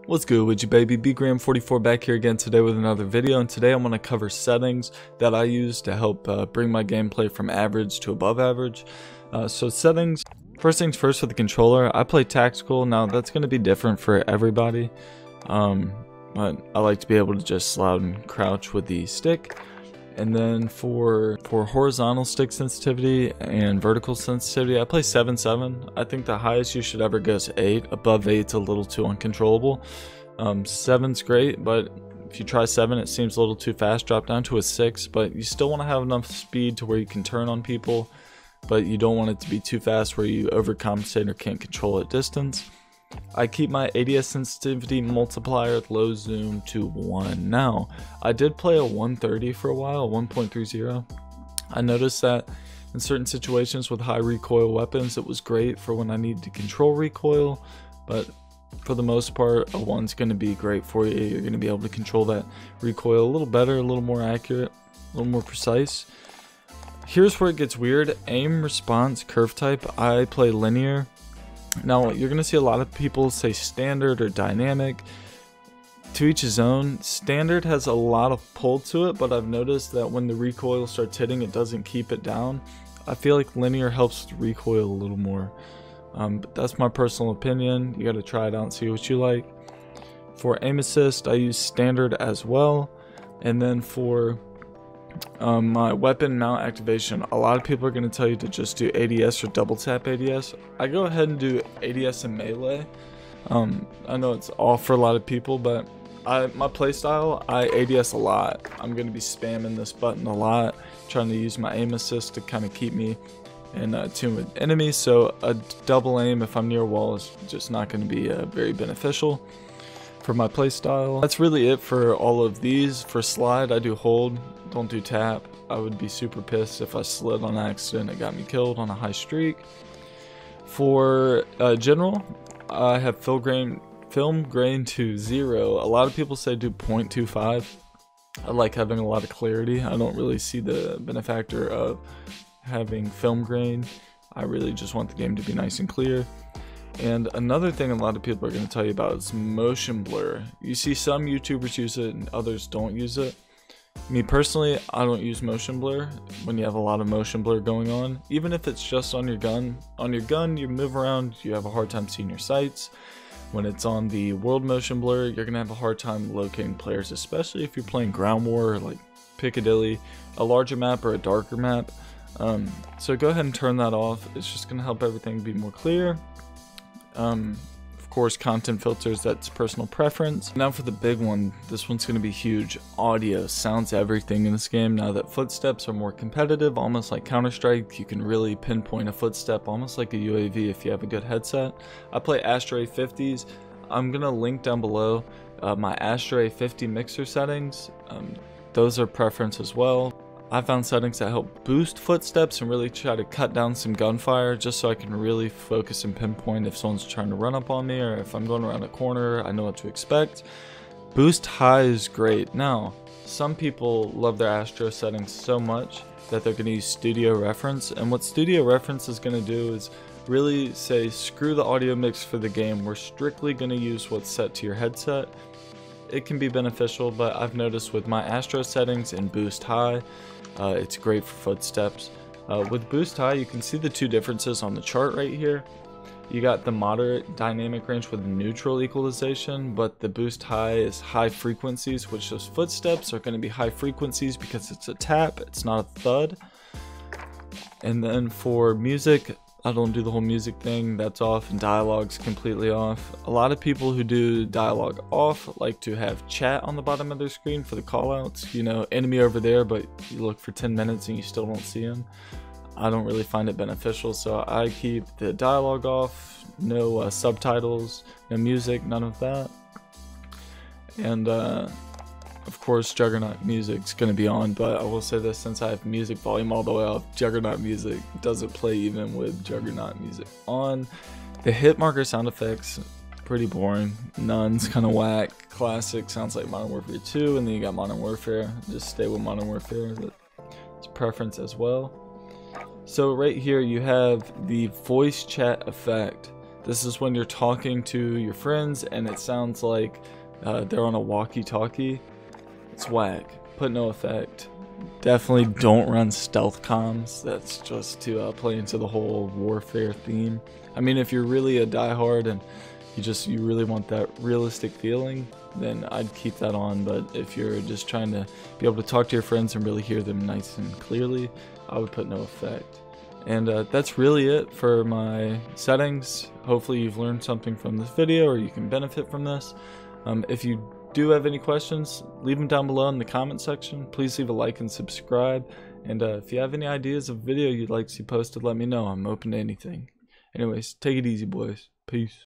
What's good with you, baby? BGram44 back here again today with another video, and today I'm going to cover settings that I use to help bring my gameplay from average to above average. So settings, first things first with the controller, I play tactical. Now that's going to be different for everybody, but I like to be able to just slide and crouch with the stick. And then for horizontal stick sensitivity and vertical sensitivity, I play 7-7. I think the highest you should ever go is 8. Above 8's a little too uncontrollable. 7's great, but if you try 7, it seems a little too fast. Drop down to a 6, but you still want to have enough speed to where you can turn on people, but you don't want it to be too fast where you overcompensate or can't control at distance. I keep my ADS sensitivity multiplier low zoom to 1. Now, I did play a 130 for a while, 1.30. I noticed that in certain situations with high recoil weapons, it was great for when I needed to control recoil, but for the most part, a 1's going to be great for you. You're going to be able to control that recoil a little better, a little more accurate, a little more precise. Here's where it gets weird. Aim response curve type, I play linear. Now, you're going to see a lot of people say standard or dynamic. To each his own. Standard has a lot of pull to it, but I've noticed that when the recoil starts hitting, it doesn't keep it down. I feel like linear helps with recoil a little more. But that's my personal opinion. You got to try it out and see what you like. For aim assist, I use standard as well. And then for my weapon mount activation, a lot of people are going to tell you to just do ADS or double tap ADS. I go ahead and do ADS and melee. I know it's off for a lot of people, but my playstyle, I ADS a lot. I'm going to be spamming this button a lot, trying to use my aim assist to kind of keep me in tune with enemies. So a double aim if I'm near a wall is just not going to be very beneficial for my playstyle. That's really it for all of these. For slide, I do hold, don't do tap. I would be super pissed if I slid on accident and it got me killed on a high streak. For general, I have film grain to 0. A lot of people say do 0.25. I like having a lot of clarity. I don't really see the benefactor of having film grain. I really just want the game to be nice and clear. And another thing a lot of people are going to tell you about is motion blur. You see some YouTubers use it and others don't use it. Me personally, I don't use motion blur when you have a lot of motion blur going on. Even if it's just on your gun. On your gun, you move around, you have a hard time seeing your sights. When it's on the world motion blur, you're going to have a hard time locating players, especially if you're playing ground war or like Piccadilly, a larger map or a darker map. So go ahead and turn that off. It's just going to help everything be more clear. Of course, content filters, that's personal preference. Now for the big one, this one's going to be huge. Audio, sounds everything in this game. Now that footsteps are more competitive, almost like Counter-Strike, you can really pinpoint a footstep, almost like a UAV if you have a good headset. I play ASTRO A50s. I'm going to link down below my ASTRO A50 mixer settings. Those are preference as well. I found settings that help boost footsteps and really try to cut down some gunfire, just so I can really focus and pinpoint if someone's trying to run up on me or if I'm going around a corner, I know what to expect. Boost high is great. Now, some people love their ASTRO settings so much that they're going to use studio reference, and what studio reference is going to do is really say screw the audio mix for the game, we're strictly going to use what's set to your headset. It can be beneficial, but I've noticed with my ASTRO settings in boost high, it's great for footsteps. With boost high, you can see the two differences on the chart right here. You got the moderate dynamic range with neutral equalization, but the boost high is high frequencies, which those footsteps are going to be high frequencies because it's a tap, it's not a thud. And then for music, I don't do the whole music thing, that's off, and dialogue's completely off. A lot of people who do dialogue off like to have chat on the bottom of their screen for the callouts. You know, enemy over there, but you look for 10 minutes and you still don't see him. I don't really find it beneficial, so I keep the dialogue off, no subtitles, no music, none of that. And of course, Juggernaut music's going to be on, but I will say this, since I have music volume all the way off, Juggernaut music doesn't play even with Juggernaut music on. The hit marker sound effects, pretty boring. None's kind of whack. Classic sounds like Modern Warfare 2, and then you got Modern Warfare. Just stay with Modern Warfare. It's preference as well. So right here you have the voice chat effect. This is when you're talking to your friends and it sounds like they're on a walkie-talkie. It's whack. Put no effect. Definitely don't run stealth comms. That's just to play into the whole warfare theme. I mean, if you're really a diehard and you really want that realistic feeling, then I'd keep that on. But if you're just trying to be able to talk to your friends and really hear them nice and clearly, I would put no effect. And that's really it for my settings. Hopefully you've learned something from this video, or you can benefit from this. If you do have any questions, leave them down below in the comment section. Please leave a like and subscribe. And if you have any ideas of video you'd like to see posted, let me know. I'm open to anything. Anyways, take it easy, boys. Peace.